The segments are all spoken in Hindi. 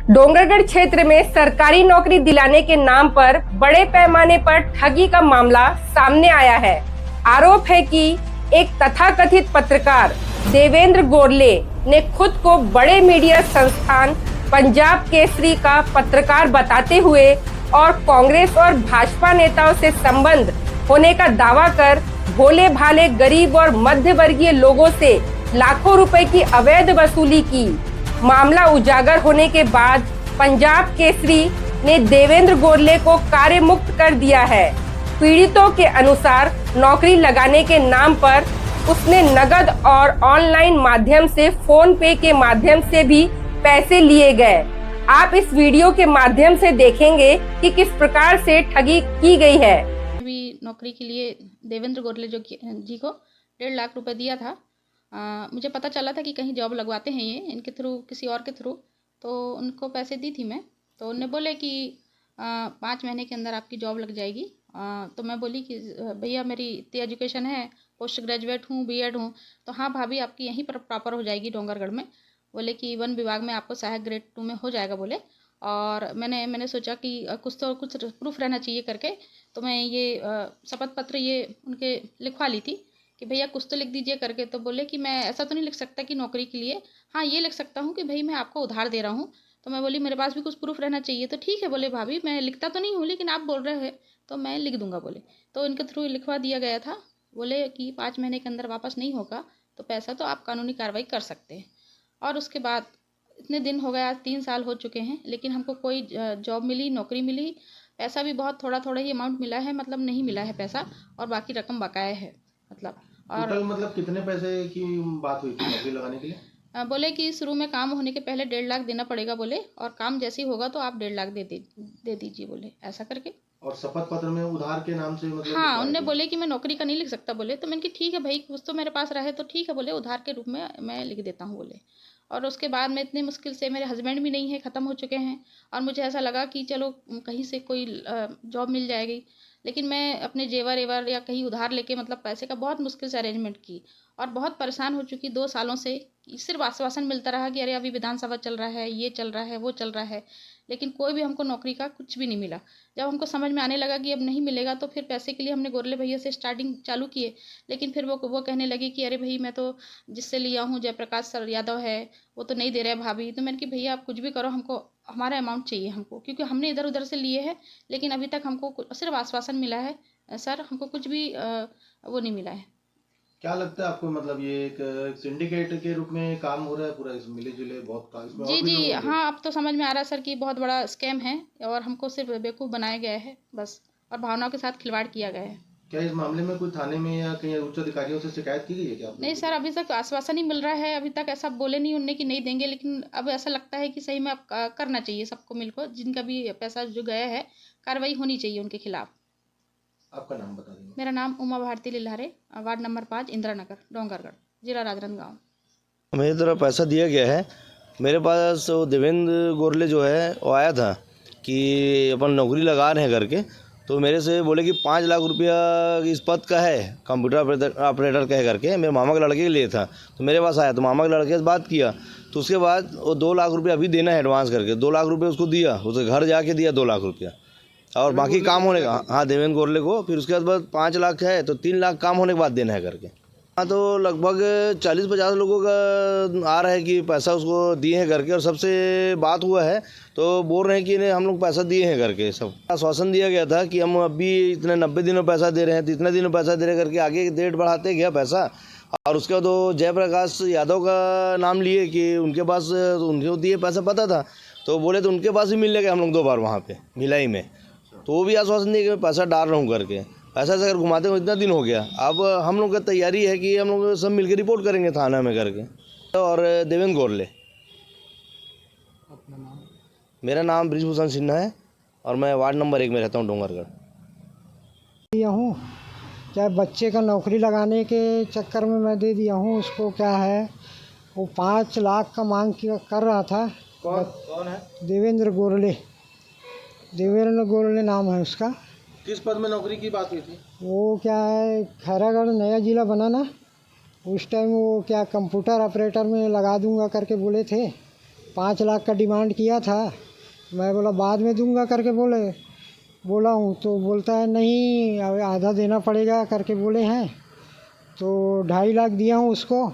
डोंगरगढ़ क्षेत्र में सरकारी नौकरी दिलाने के नाम पर बड़े पैमाने पर ठगी का मामला सामने आया है। आरोप है कि एक तथाकथित पत्रकार देवेंद्र गोरले ने खुद को बड़े मीडिया संस्थान पंजाब केसरी का पत्रकार बताते हुए और कांग्रेस और भाजपा नेताओं से संबंध होने का दावा कर भोले भाले गरीब और मध्य वर्गीय लोगों से लाखों रुपए की अवैध वसूली की। मामला उजागर होने के बाद पंजाब केसरी ने देवेंद्र गोरले को कार्य मुक्त कर दिया है। पीड़ितों के अनुसार नौकरी लगाने के नाम पर उसने नगद और ऑनलाइन माध्यम से फोन पे के माध्यम से भी पैसे लिए गए। आप इस वीडियो के माध्यम से देखेंगे कि किस प्रकार से ठगी की गई है। अभी नौकरी के लिए देवेंद्र गोरले जी को 1.5 लाख रुपए दिया था। मुझे पता चला था कि कहीं जॉब लगवाते हैं ये इनके थ्रू, किसी और के थ्रू, तो उनको पैसे दी थी मैं। तो उन्होंने बोले कि 5 महीने के अंदर आपकी जॉब लग जाएगी। तो मैं बोली कि भैया मेरी इतनी एजुकेशन है, पोस्ट ग्रेजुएट हूँ, बीएड हूँ। तो हाँ भाभी आपकी यहीं पर प्रॉपर हो जाएगी डोंगरगढ़ में। बोले कि वन विभाग में आपको सहायक ग्रेड 2 में हो जाएगा बोले। और मैंने सोचा कि कुछ प्रूफ रहना चाहिए करके, तो मैं ये शपथ पत्र ये उनके लिखवा ली थी कि भैया कुछ तो लिख दीजिए करके। तो बोले कि मैं ऐसा तो नहीं लिख सकता कि नौकरी के लिए, हाँ ये लिख सकता हूँ कि भाई मैं आपको उधार दे रहा हूँ। तो मैं बोली मेरे पास भी कुछ प्रूफ रहना चाहिए। तो ठीक है बोले भाभी मैं लिखता तो नहीं हूँ, लेकिन आप बोल रहे हैं तो मैं लिख दूंगा बोले। तो इनके थ्रू लिखवा दिया गया था। बोले कि 5 महीने के अंदर वापस नहीं होगा तो पैसा तो आप कानूनी कार्रवाई कर सकते हैं। और उसके बाद इतने दिन हो गया, 3 साल हो चुके हैं, लेकिन हमको कोई जॉब मिली, नौकरी मिली, पैसा भी बहुत थोड़ा थोड़ा ही अमाउंट मिला है, मतलब नहीं मिला है पैसा, और बाकी रकम बकाया है मतलब। और टोटल मतलब कितने पैसे की बात हुई थी नौकरी लगाने के लिए? बोले कि शुरू में काम होने के पहले 1.5 लाख देना पड़ेगा बोले, और काम जैसे ही होगा तो आप 1.5 लाख दे दीजिए बोले, ऐसा करके। और शपथ पत्र में उधार के नाम से मतलब हाँ उनने बोले कि मैं नौकरी का नहीं लिख सकता बोले। तो मैंने कि ठीक है भाई कुछ तो मेरे पास रहे तो ठीक है बोले, उधार के रूप में मैं लिख देता हूँ बोले। और उसके बाद में इतनी मुश्किल से, मेरे हस्बैंड भी नहीं है, ख़त्म हो चुके हैं, और मुझे ऐसा लगा कि चलो कहीं से कोई जॉब मिल जाएगी। लेकिन मैं अपने जेवर एवर या कहीं उधार लेके मतलब पैसे का बहुत मुश्किल से अरेंजमेंट की, और बहुत परेशान हो चुकी 2 सालों से। सिर्फ आश्वासन मिलता रहा कि अरे अभी विधानसभा चल रहा है, ये चल रहा है, वो चल रहा है, लेकिन कोई भी हमको नौकरी का कुछ भी नहीं मिला। जब हमको समझ में आने लगा कि अब नहीं मिलेगा तो फिर पैसे के लिए हमने गोरले भैया से स्टार्टिंग चालू किए। लेकिन फिर वो कहने लगे कि अरे भाई मैं तो जिससे लिया हूँ जयप्रकाश सर यादव है, वो तो नहीं दे रहे भाभी। तो मैंने कि भैया आप कुछ भी करो, हमको हमारा अमाउंट चाहिए हमको, क्योंकि हमने इधर उधर से लिए हैं, लेकिन अभी तक हमको सिर्फ आश्वासन मिला है सर, हमको कुछ भी वो नहीं मिला है। क्या लगता है आपको, मतलब ये एक सिंडिकेट के रूप में काम हो रहा है पूरा, इसमें मिले जुले बहुत काम इसमें? जी जी हाँ, अब तो समझ में आ रहा है सर कि बहुत बड़ा स्कैम है, और हमको सिर्फ बेवकूफ़ बनाया गया है बस, और भावनाओं के साथ खिलवाड़ किया गया है। क्या इस मामले में कोई थाने में या कहीं उच्च अधिकारियों से शिकायत की गई है क्या? नहीं सर, अभी तक आश्वासन ही मिल रहा है, अभी तक ऐसा बोले नहीं उनने कि नहीं देंगे, लेकिन अब ऐसा लगता है कि सही में अब करना चाहिए सबको मिलकर, जिनका भी पैसा जो गया है कार्रवाई होनी चाहिए उनके खिलाफ। आपका नाम बता देंगे? मेरा नाम उमा भारती लिल्हारे, वार्ड नंबर 5 इंदिरा नगर, डोंगरगढ़, जिला राजनांदगांव। मेरी तरफ पैसा दिया गया है। मेरे पास वो देवेंद्र गोरले जो है वो आया था कि अपन नौकरी लगा रहे हैं करके। तो मेरे से बोले कि 5 लाख रुपया इस पद का है, कंप्यूटर ऑपरेटर का है करके। मेरे मामा के लड़के के लिए था, तो मेरे पास आया, तो मामा के लड़के से बात किया। तो उसके बाद वो 2 लाख रुपया अभी देना है एडवांस करके। 2 लाख रुपये उसको दिया, उसके घर जाके दिया 2 लाख रुपया, और बाकी काम होने का, हाँ देवेंद्र गोरले को। फिर उसके बाद 5 लाख है तो 3 लाख काम होने के बाद देना है करके। हाँ तो लगभग 40-50 लोगों का आ रहा है कि पैसा उसको दिए हैं करके, और सबसे बात हुआ है तो बोल रहे हैं कि इन्हें हम लोग पैसा दिए हैं करके। सब आश्वासन दिया गया था कि हम अभी इतने 90 दिनों पैसा दे रहे हैं, तो इतने दिनों पैसा दे रहे हैं करके आगे डेट बढ़ाते गया पैसा। और उसके बाद वो जयप्रकाश यादव का नाम लिए कि उनके पास, उनको दिए पैसा पता था, तो बोले तो उनके पास ही मिलने गए हम लोग 2 बार वहाँ पे भिलाई में। तो वो भी आश्वासन दिए कि मैं पैसा डाल रहा हूँ करके। ऐसा अगर घुमाते हुए इतना दिन हो गया, अब हम लोग का तैयारी है कि हम लोग सब मिलकर रिपोर्ट करेंगे थाना में करके। और देवेंद्र गोरले। अपना नाम? मेरा नाम ब्रिजभूषण सिन्हा है, और मैं वार्ड नंबर 1 में रहता हूँ, डोंगरगढ़। दिया हूँ, चाहे बच्चे का नौकरी लगाने के चक्कर में मैं दे दिया हूँ उसको। क्या है वो 5 लाख का मांग कर रहा था। कौन है? देवेंद्र गोरले नाम है उसका। किस पद में नौकरी की बात हुई थी? वो क्या है, खैरागढ़ नया जिला बना ना, उस टाइम वो क्या कंप्यूटर ऑपरेटर में लगा दूंगा करके बोले थे। 5 लाख का डिमांड किया था। मैं बोला बाद में दूंगा करके बोला हूँ, तो बोलता है नहीं अब आधा देना पड़ेगा करके बोले हैं। तो 2.5 लाख दिया हूँ उसको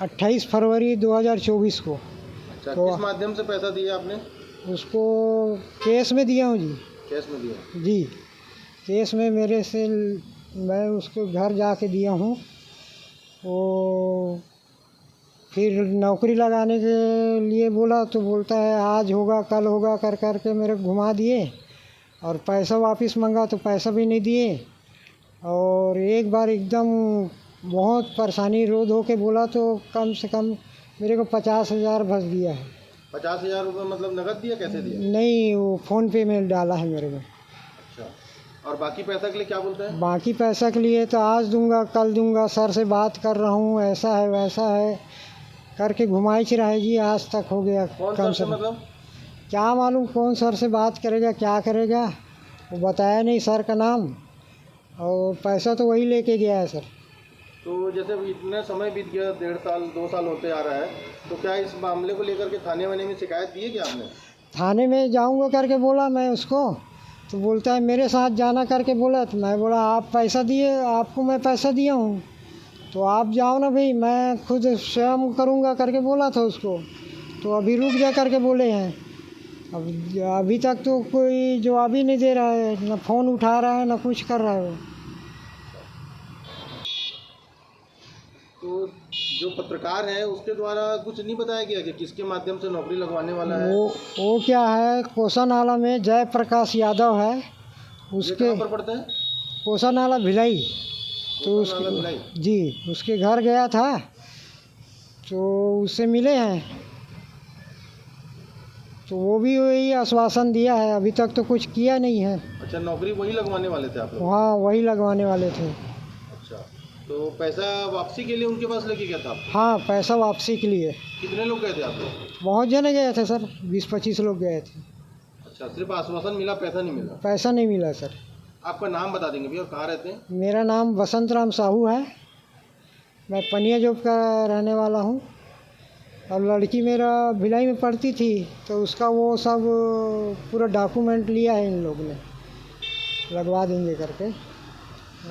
28 फरवरी 2024 को। अच्छा, तो किस माध्यम से पैसा दिया आपने? उसको केस में दिया हूँ जी। कैश में दिया? जी, केस में मेरे से मैं उसको घर जाके दिया हूँ। वो फिर नौकरी लगाने के लिए बोला तो बोलता है आज होगा कल होगा कर कर के मेरे घुमा दिए, और पैसा वापस मांगा तो पैसा भी नहीं दिए। और एक बार एकदम बहुत परेशानी रोध हो के बोला तो कम से कम मेरे को 50,000 भस दिया है। 50,000 रुपये मतलब नगद दिया, कैसे दिया? नहीं, वो फ़ोन पे में डाला है मेरे को। अच्छा, और बाकी पैसा के लिए क्या बोलते हैं? बाकी पैसा के लिए तो आज दूंगा कल दूंगा, सर से बात कर रहा हूँ, ऐसा है वैसा है करके घुमाई रहा है जी। आज तक हो गया कौन कम सर से से मतलब? क्या मालूम कौन सर से बात करेगा क्या करेगा, वो बताया नहीं सर का नाम, और पैसा तो वही लेके गया है सर। तो जैसे इतना समय बीत गया, 1.5 साल 2 साल होते आ रहा है, तो क्या इस मामले को लेकर के थाने वाने में शिकायत दी है क्या आपने? थाने में जाऊंगा करके बोला मैं उसको, तो बोलता है मेरे साथ जाना करके बोला। तो मैं बोला आप पैसा दिए, आपको मैं पैसा दिया हूँ तो आप जाओ ना भाई, मैं खुद स्वयं करूँगा करके बोला था उसको। तो अभी रुक जा करके बोले हैं। अब अभी तक तो कोई जवाब ही नहीं दे रहा है, ना फ़ोन उठा रहा है ना कुछ कर रहा है वो। तो जो पत्रकार है उसके द्वारा कुछ नहीं बताया गया कि किसके माध्यम से नौकरी लगवाने वाला है? वो क्या है, कोसा नाला में जयप्रकाश यादव है, उसके कहाँ पर पड़ता है? कोसा नाला भिलाई। तो कोसा नाला भिलाई? जी, उसके घर गया था तो उससे मिले हैं, तो वो भी वही आश्वासन दिया है, अभी तक तो कुछ किया नहीं है। अच्छा, नौकरी वही लगवाने वाले थे आप लोग? हाँ, वही लगवाने वाले थे। अच्छा, तो पैसा वापसी के लिए उनके पास लेके गया था आप? हाँ, पैसा वापसी के लिए। कितने लोग गए थे आप लोग? बहुत जने गए थे सर, 20-25 लोग गए थे। अच्छा, सिर्फ आश्वासन मिला, पैसा नहीं मिला? पैसा नहीं मिला सर। आपका नाम बता देंगे भैया, और कहाँ रहते हैं? मेरा नाम वसंत राम साहू है, मैं पनिया जोब का रहने वाला हूँ, और लड़की मेरा भिलाई में पढ़ती थी, तो उसका वो सब पूरा डॉक्यूमेंट लिया है इन लोग ने, लगवा देंगे करके।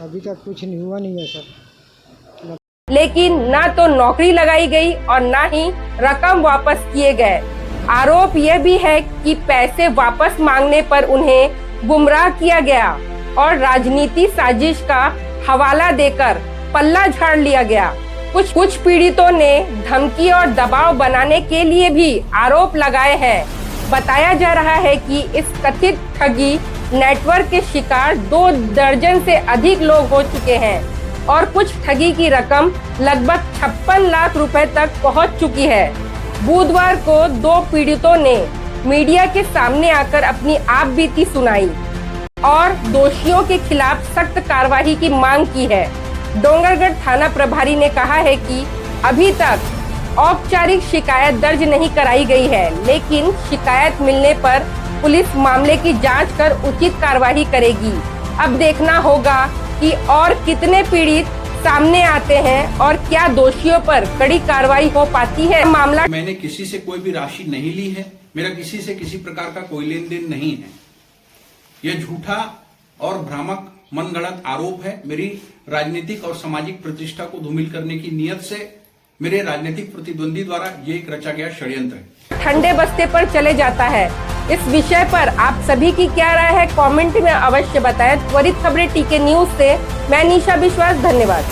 अभी तक कुछ नहीं हुआ नहीं है सर। लेकिन ना तो नौकरी लगाई गई और ना ही रकम वापस किए गए। आरोप यह भी है कि पैसे वापस मांगने पर उन्हें गुमराह किया गया और राजनीति साजिश का हवाला देकर पल्ला झाड़ लिया गया। कुछ पीड़ितों ने धमकी और दबाव बनाने के लिए भी आरोप लगाए हैं। बताया जा रहा है कि इस कथित ठगी नेटवर्क के शिकार 2 दर्जन से अधिक लोग हो चुके हैं और कुछ ठगी की रकम लगभग 56 लाख रुपए तक पहुंच चुकी है। बुधवार को 2 पीड़ितों ने मीडिया के सामने आकर अपनी आप बीती सुनाई और दोषियों के खिलाफ सख्त कार्रवाई की मांग की है। डोंगरगढ़ थाना प्रभारी ने कहा है कि अभी तक औपचारिक शिकायत दर्ज नहीं कराई गई है, लेकिन शिकायत मिलने पर पुलिस मामले की जांच कर उचित कार्रवाई करेगी। अब देखना होगा कि और कितने पीड़ित सामने आते हैं और क्या दोषियों पर कड़ी कार्रवाई हो पाती है। मामला मैंने किसी से कोई भी राशि नहीं ली है, मेरा किसी से किसी प्रकार का कोई लेन देन नहीं है। यह झूठा और भ्रामक मनगढ़ंत आरोप है। मेरी राजनीतिक और सामाजिक प्रतिष्ठा को धूमिल करने की नीयत से मेरे राजनीतिक प्रतिद्वंदी द्वारा ये एक रचा गया षड्यंत्र है। ठंडे बस्ते पर चले जाता है। इस विषय पर आप सभी की क्या राय है, कमेंट में अवश्य बताएं। त्वरित खबरें टीके न्यूज से मैं निशा विश्वास, धन्यवाद।